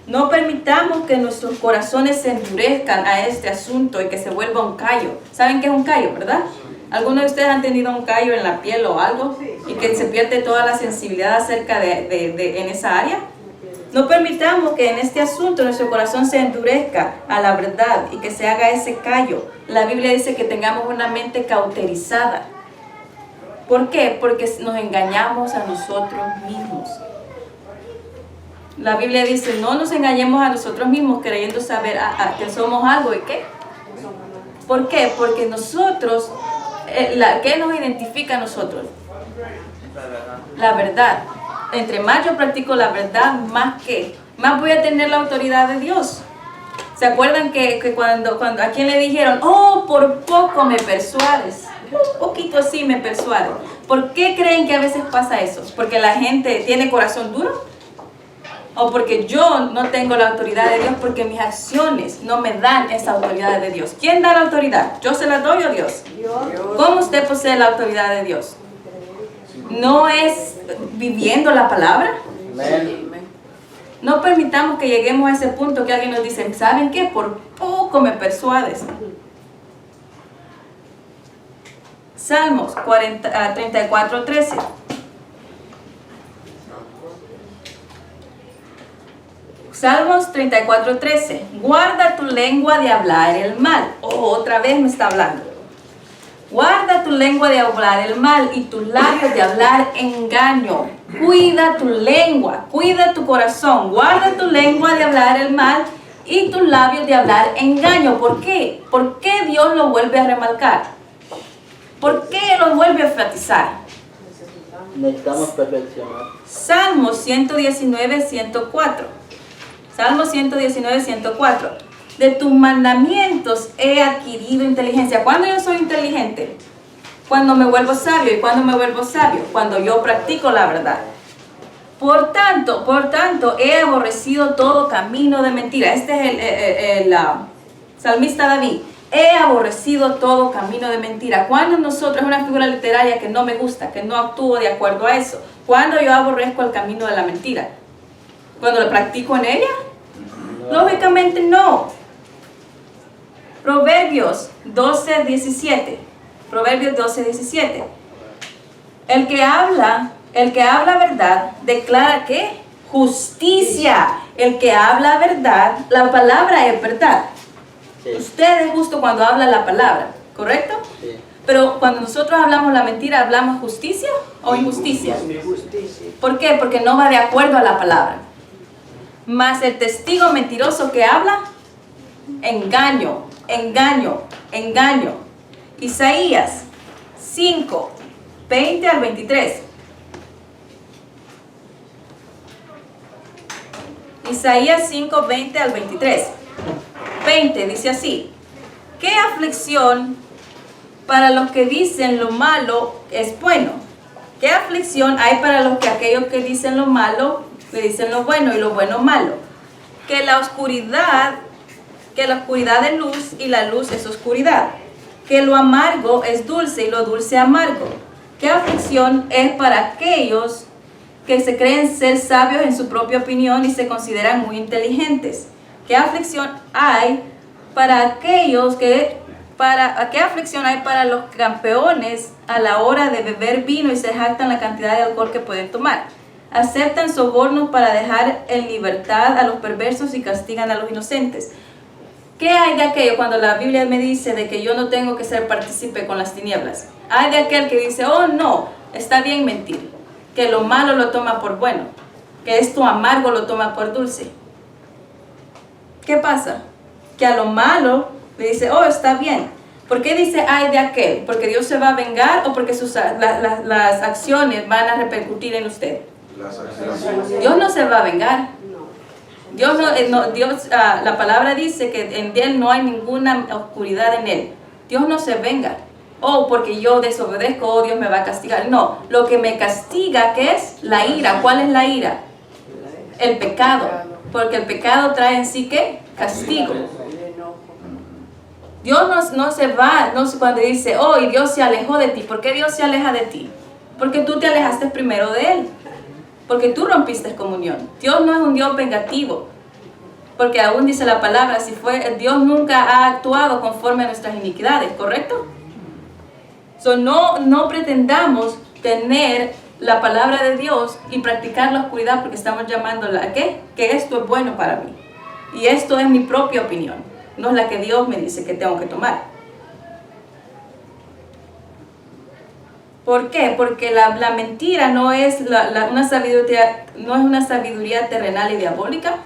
Speaker 1: No permitamos que nuestros corazones se endurezcan a este asunto y que se vuelva un callo. ¿Saben qué es un callo, verdad? ¿Algunos de ustedes han tenido un callo en la piel o algo? Y que se pierde toda la sensibilidad acerca en esa área. No permitamos que en este asunto nuestro corazón se endurezca a la verdad y que se haga ese callo. La Biblia dice que tengamos una mente cauterizada. ¿Por qué? Porque nos engañamos a nosotros mismos. La Biblia dice, no nos engañemos a nosotros mismos creyendo saber que somos algo. ¿Y qué? ¿Por qué? Porque nosotros, ¿qué nos identifica a nosotros? La verdad. Entre más yo practico la verdad, más voy a tener la autoridad de Dios. ¿Se acuerdan que cuando a quien le dijeron, oh, por poco me persuades? Un poquito así me persuade. ¿Por qué creen que a veces pasa eso? ¿Porque la gente tiene corazón duro? ¿O porque yo no tengo la autoridad de Dios? Porque mis acciones no me dan esa autoridad de Dios. ¿Quién da la autoridad? ¿Yo se la doy o Dios? ¿Cómo usted posee la autoridad de Dios? ¿No es viviendo la palabra?
Speaker 2: Amén.
Speaker 1: No permitamos que lleguemos a ese punto que alguien nos dice, ¿saben qué? Por poco me persuades. Salmos 34:13. Salmos 34:13. Guarda tu lengua de hablar el mal. Oh, otra vez me está hablando. Guarda tu lengua de hablar el mal y tus labios de hablar engaño. Cuida tu lengua, cuida tu corazón. Guarda tu lengua de hablar el mal y tus labios de hablar engaño. ¿Por qué? ¿Por qué Dios lo vuelve a remarcar? ¿Por qué lo vuelve a enfatizar?
Speaker 2: Necesitamos perfeccionar.
Speaker 1: Salmo 119:104. Salmo 119:104. De tus mandamientos he adquirido inteligencia. ¿Cuándo yo soy inteligente? Cuando me vuelvo sabio. ¿Y cuándo me vuelvo sabio? Cuando yo practico la verdad. Por tanto, he aborrecido todo camino de mentira. Este es el salmista David. He aborrecido todo camino de mentira. Cuando nosotros, es una figura literaria que no me gusta, que no actúo de acuerdo a eso. Cuando yo aborrezco el camino de la mentira. ¿Cuando lo practico en ella?
Speaker 2: No.
Speaker 1: Lógicamente no. Proverbios 12:17. Proverbios 12:17. El que habla verdad declara ¿qué? Justicia. El que habla verdad, la palabra es verdad.
Speaker 2: Sí.
Speaker 1: Usted es justo cuando habla la palabra, ¿correcto?
Speaker 2: Sí.
Speaker 1: Pero cuando nosotros hablamos la mentira, ¿hablamos justicia o injusticia?
Speaker 2: Justicia.
Speaker 1: ¿Por qué? Porque no va de acuerdo a la palabra. Más el testigo mentiroso que habla, engaño, engaño, engaño. Isaías 5, 20 al 23. Isaías 5, 20 al 23. 20 dice así: ¿qué aflicción para los que dicen lo malo es bueno? ¿Qué aflicción hay para los que aquellos que dicen lo malo le dicen lo bueno y lo bueno malo? Que la oscuridad es luz y la luz es oscuridad. Que lo amargo es dulce y lo dulce amargo. ¿Qué aflicción es para aquellos que se creen ser sabios en su propia opinión y se consideran muy inteligentes? ¿Qué aflicción hay para aquellos qué aflicción hay para los campeones a la hora de beber vino y se jactan la cantidad de alcohol que pueden tomar? Aceptan sobornos para dejar en libertad a los perversos y castigan a los inocentes. ¿Qué hay de aquello cuando la Biblia me dice de que yo no tengo que ser partícipe con las tinieblas? Hay de aquel que dice, oh no, está bien mentir, que lo malo lo toma por bueno, que esto amargo lo toma por dulce. ¿Qué pasa? Que a lo malo le dice, oh, está bien. ¿Por qué dice ay de aquel? ¿Porque Dios se va a vengar o porque las acciones van a repercutir en usted?
Speaker 5: Las acciones.
Speaker 1: Dios no se va a vengar. Dios la palabra dice que en Él no hay ninguna oscuridad en Él. Dios no se venga. Oh, porque yo desobedezco, oh, Dios me va a castigar. No, lo que me castiga, ¿qué es? La ira. ¿Cuál es la ira? El pecado. Porque el pecado trae en sí, ¿qué? Castigo. Dios no se va, cuando dice, oh, y Dios se alejó de ti. ¿Por qué Dios se aleja de ti? Porque tú te alejaste primero de Él. Porque tú rompiste comunión. Dios no es un Dios vengativo. Porque aún dice la palabra, Dios nunca ha actuado conforme a nuestras iniquidades, ¿correcto? No pretendamos tener la palabra de Dios y practicar la oscuridad porque estamos llamándola ¿a qué? Que esto es bueno para mí. Y esto es mi propia opinión, no es la que Dios me dice que tengo que tomar. ¿Por qué? Porque la mentira no es una sabiduría terrenal y diabólica.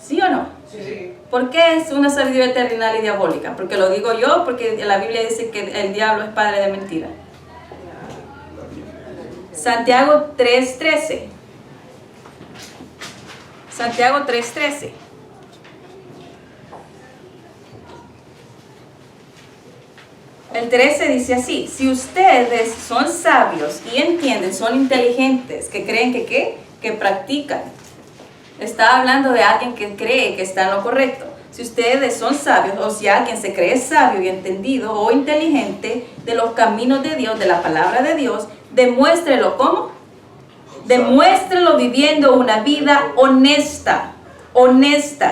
Speaker 1: ¿Sí o no?
Speaker 2: Sí.
Speaker 1: ¿Por qué es una sabiduría terrenal y diabólica? Porque lo digo yo, porque la Biblia dice que el diablo es padre de mentira. Santiago 3:13. Santiago 3:13. El 13 dice así: si ustedes son sabios y entienden, son inteligentes, que creen que ¿qué? Que practican. Está hablando de alguien que cree que está en lo correcto. Si ustedes son sabios, o si alguien se cree sabio y entendido o inteligente de los caminos de Dios, de la palabra de Dios, demuéstrelo. ¿Cómo? Demuéstrelo viviendo una vida honesta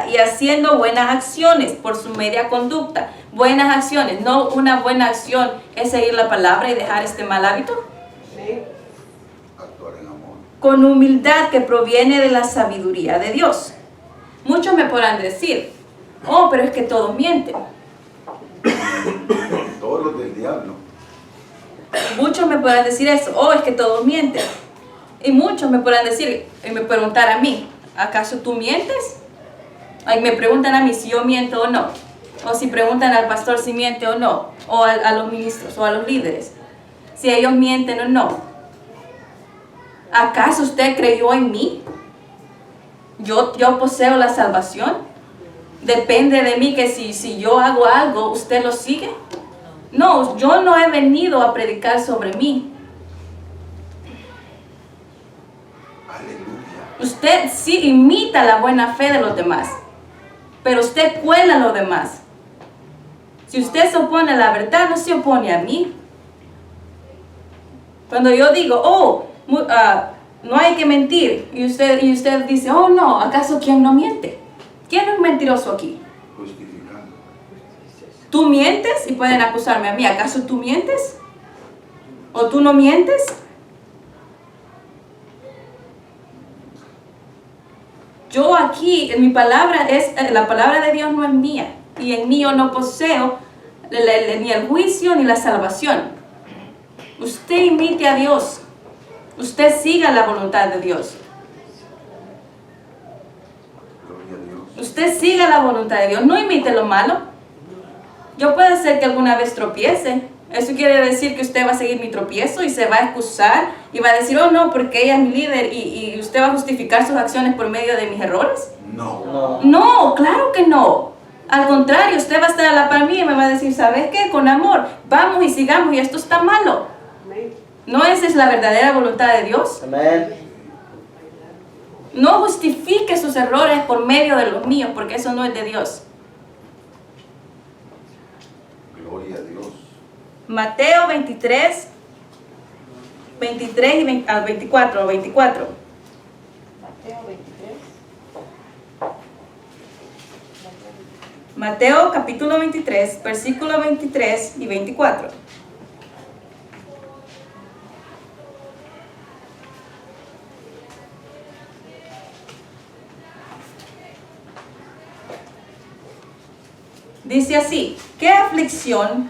Speaker 1: y haciendo buenas acciones por su media conducta. Buenas acciones, no una buena acción es seguir la palabra y dejar este mal hábito.
Speaker 2: Sí.
Speaker 5: Actuar en amor.
Speaker 1: Con humildad que proviene de la sabiduría de Dios. Muchos me podrán decir, oh, pero es que todos mienten.
Speaker 5: Todos los del diablo.
Speaker 1: Muchos me podrán decir eso, oh, es que todos mienten. Y muchos me podrán decir, y me preguntar a mí, ¿acaso tú mientes? Ay, me preguntan a mí si yo miento o no. O si preguntan al pastor si miente o no. O a los ministros o a los líderes. Si ellos mienten o no. ¿Acaso usted creyó en mí? ¿Yo poseo la salvación? ¿Depende de mí que si yo hago algo, usted lo sigue? No, yo no he venido a predicar sobre mí.
Speaker 5: Aleluya.
Speaker 1: Usted sí imita la buena fe de los demás, pero usted cuela a los demás. Si usted se opone a la verdad, no se opone a mí. Cuando yo digo, oh, no hay que mentir, y usted dice, oh no, ¿acaso quién no miente? ¿Quién es mentiroso aquí?
Speaker 5: Justificando.
Speaker 1: ¿Tú mientes? Y pueden acusarme a mí. ¿Acaso tú mientes? ¿O tú no mientes? Yo aquí, mi palabra es, la palabra de Dios no es mía. Y en mí yo no poseo ni el juicio ni la salvación. Usted imite a Dios. Usted siga la voluntad de Dios.
Speaker 5: Gloria a Dios.
Speaker 1: Usted siga la voluntad de Dios. No imite lo malo. Yo puede ser que alguna vez tropiece. Eso quiere decir que usted va a seguir mi tropiezo y se va a excusar y va a decir, oh no, porque ella es mi líder y usted va a justificar sus acciones por medio de mis errores.
Speaker 5: No.
Speaker 2: No.
Speaker 1: No, claro que no. Al contrario, usted va a estar a la par mía y me va a decir, ¿sabes qué? Con amor, vamos y sigamos y esto está malo. ¿No esa es la verdadera voluntad de Dios?
Speaker 2: Amén.
Speaker 1: No justifique sus errores por medio de los míos, porque eso no es de Dios.
Speaker 5: Gloria a Dios.
Speaker 1: Mateo 23 y al 24.
Speaker 2: Mateo 23.
Speaker 1: Mateo capítulo 23, versículo 23 y 24. Dice así, ¿qué aflicción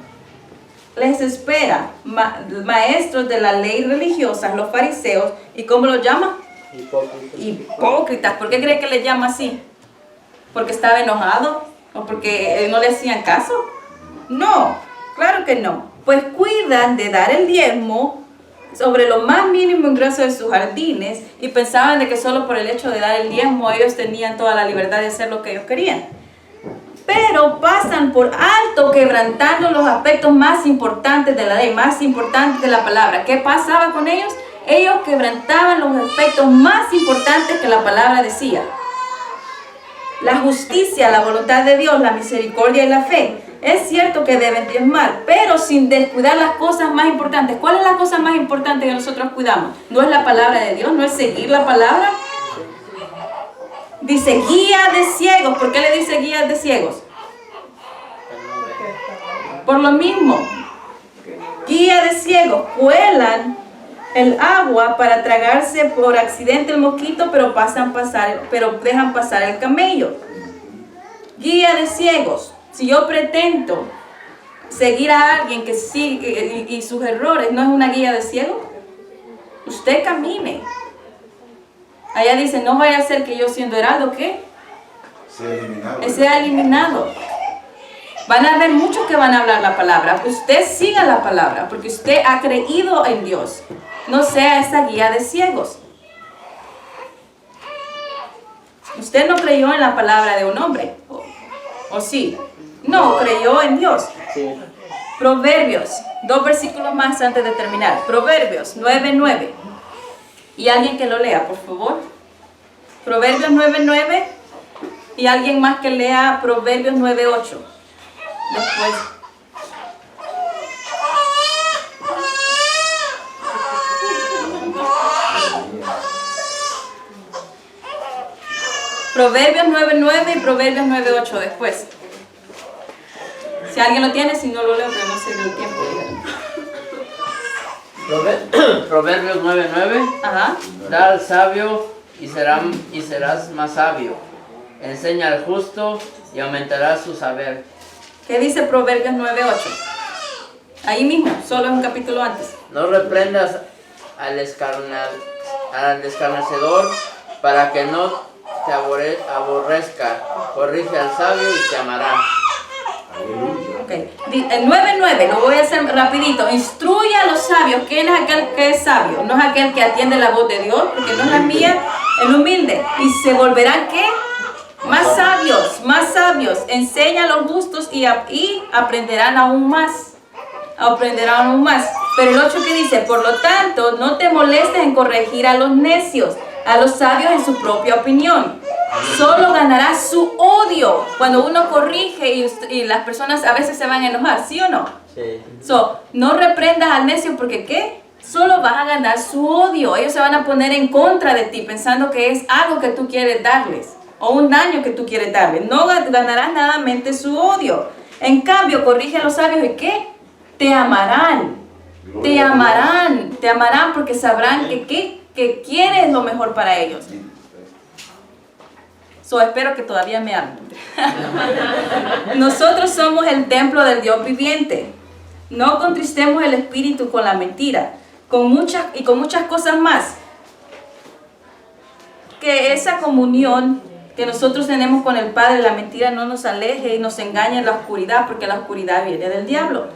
Speaker 1: les espera, maestros de la ley religiosa, los fariseos, y cómo los llama?
Speaker 2: Hipócritas.
Speaker 1: Hipócritas. ¿Por qué cree que les llama así? ¿Porque estaba enojado? ¿O porque no le hacían caso? No, claro que no. Pues cuidan de dar el diezmo sobre lo más mínimo ingreso de sus jardines y pensaban de que solo por el hecho de dar el diezmo ellos tenían toda la libertad de hacer lo que ellos querían. Pero pasan por alto quebrantando los aspectos más importantes de la ley, más importantes de la palabra. ¿Qué pasaba con ellos? Ellos quebrantaban los aspectos más importantes que la palabra decía. La justicia, la voluntad de Dios, la misericordia y la fe. Es cierto que deben diezmar, pero sin descuidar las cosas más importantes. ¿Cuál es la cosa más importante que nosotros cuidamos? ¿No es la palabra de Dios? ¿No es seguir la palabra? Dice guía de ciegos. ¿Por qué le dice guía de ciegos? Por lo mismo. Guía de ciegos. Cuelan el agua para tragarse por accidente el mosquito, pero dejan pasar el camello. Guía de ciegos. Si yo pretendo seguir a alguien que sigue y sus errores, ¿no es una guía de ciegos? Usted camine. Allá dice, no vaya a ser que yo siendo heraldo, ¿qué? Sea eliminado. Van a haber muchos que van a hablar la palabra. Usted siga la palabra, porque usted ha creído en Dios. No sea esa guía de ciegos. Usted no creyó en la palabra de un hombre, ¿o sí? No, creyó en Dios.
Speaker 2: Sí.
Speaker 1: Proverbios, 2 versículos más antes de terminar. Proverbios 9:9. Y alguien que lo lea, por favor. Proverbios 9:9. Y alguien más que lea Proverbios 9:8. Después. Proverbios 9:9 y Proverbios 9:8 después. Si alguien lo tiene, si no lo leo, pero no sé el tiempo.
Speaker 3: Proverbios 9:9.
Speaker 1: Ajá.
Speaker 3: Da al sabio y serás más sabio. Enseña al justo y aumentará su saber.
Speaker 1: ¿Qué dice Proverbios 9:8? Ahí mismo, solo un capítulo antes.
Speaker 3: No reprendas al escarnecedor para que no te aborrezca. Corrige al sabio y te amará.
Speaker 1: Okay. El 9:9, lo voy a hacer rapidito. Instruye a los sabios. ¿Quién es aquel que es sabio? No es aquel que atiende la voz de Dios, porque no es la mía, el humilde. Y se volverán, ¿qué? Más sabios, más sabios. Enseña a los justos y aprenderán aún más. Aprenderán aún más. Pero el 8 que dice, por lo tanto, no te molestes en corregir a los necios, a los sabios en su propia opinión. Solo ganarás su odio cuando uno corrige y las personas a veces se van a enojar, ¿sí o no?
Speaker 2: Sí.
Speaker 1: No reprendas al necio porque ¿qué? Solo vas a ganar su odio. Ellos se van a poner en contra de ti pensando que es algo que tú quieres darles o un daño que tú quieres darles. No ganarás nada mente su odio. En cambio, corrige a los sabios y ¿qué? Te amarán. Te amarán. Te amarán porque sabrán que quieres lo mejor para ellos. So, espero que todavía me amen. Nosotros somos el templo del Dios viviente. No contristemos el espíritu con la mentira, con muchas cosas más. Que esa comunión que nosotros tenemos con el Padre, la mentira no nos aleje y nos engañe en la oscuridad, porque la oscuridad viene del diablo.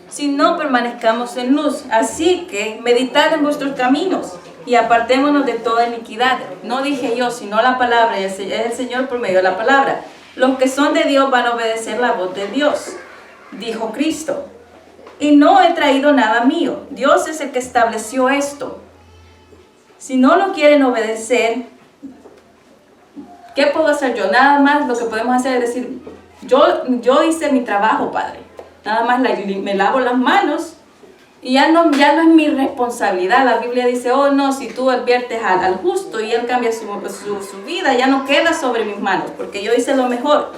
Speaker 1: Si no permanezcamos en luz, así que meditad en vuestros caminos y apartémonos de toda iniquidad. No dije yo, sino la palabra, y es el Señor por medio de la palabra. Los que son de Dios van a obedecer la voz de Dios, dijo Cristo. Y no he traído nada mío. Dios es el que estableció esto. Si no lo quieren obedecer, ¿qué puedo hacer yo? Nada más lo que podemos hacer es decir, yo hice mi trabajo, Padre. Nada más me lavo las manos y ya no es mi responsabilidad. La Biblia dice, oh no, si tú adviertes al justo y él cambia su vida, ya no queda sobre mis manos, porque yo hice lo mejor.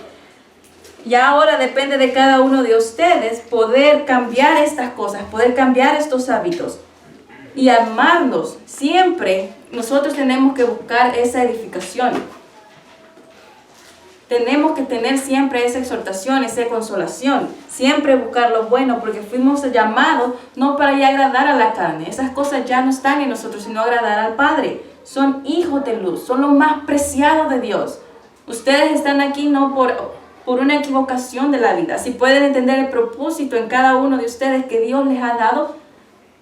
Speaker 1: Ya ahora depende de cada uno de ustedes poder cambiar estas cosas, poder cambiar estos hábitos y amarlos. Siempre nosotros tenemos que buscar esa edificación. Tenemos que tener siempre esa exhortación, esa consolación, siempre buscar lo bueno, porque fuimos llamados no para ya agradar a la carne. Esas cosas ya no están en nosotros, sino agradar al Padre. Son hijos de luz, son los más preciados de Dios. Ustedes están aquí no por una equivocación de la vida. Si pueden entender el propósito en cada uno de ustedes que Dios les ha dado,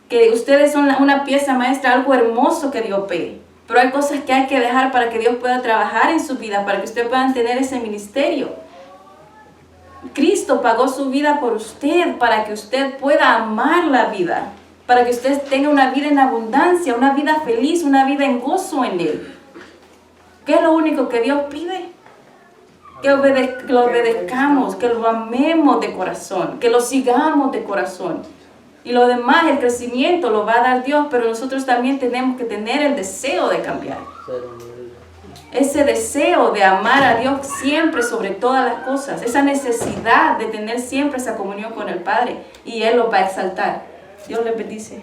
Speaker 1: que ustedes son una pieza maestra, algo hermoso que Dios ve. Pero hay cosas que hay que dejar para que Dios pueda trabajar en su vida, para que ustedes puedan tener ese ministerio. Cristo pagó su vida por usted, para que usted pueda amar la vida, para que usted tenga una vida en abundancia, una vida feliz, una vida en gozo en Él. ¿Qué es lo único que Dios pide? Que lo obedezcamos, que lo amemos de corazón, que lo sigamos de corazón. Y lo demás, el crecimiento, lo va a dar Dios, pero nosotros también tenemos que tener el deseo de cambiar. Ese deseo de amar a Dios siempre sobre todas las cosas. Esa necesidad de tener siempre esa comunión con el Padre. Y Él lo va a exaltar. Dios les bendice.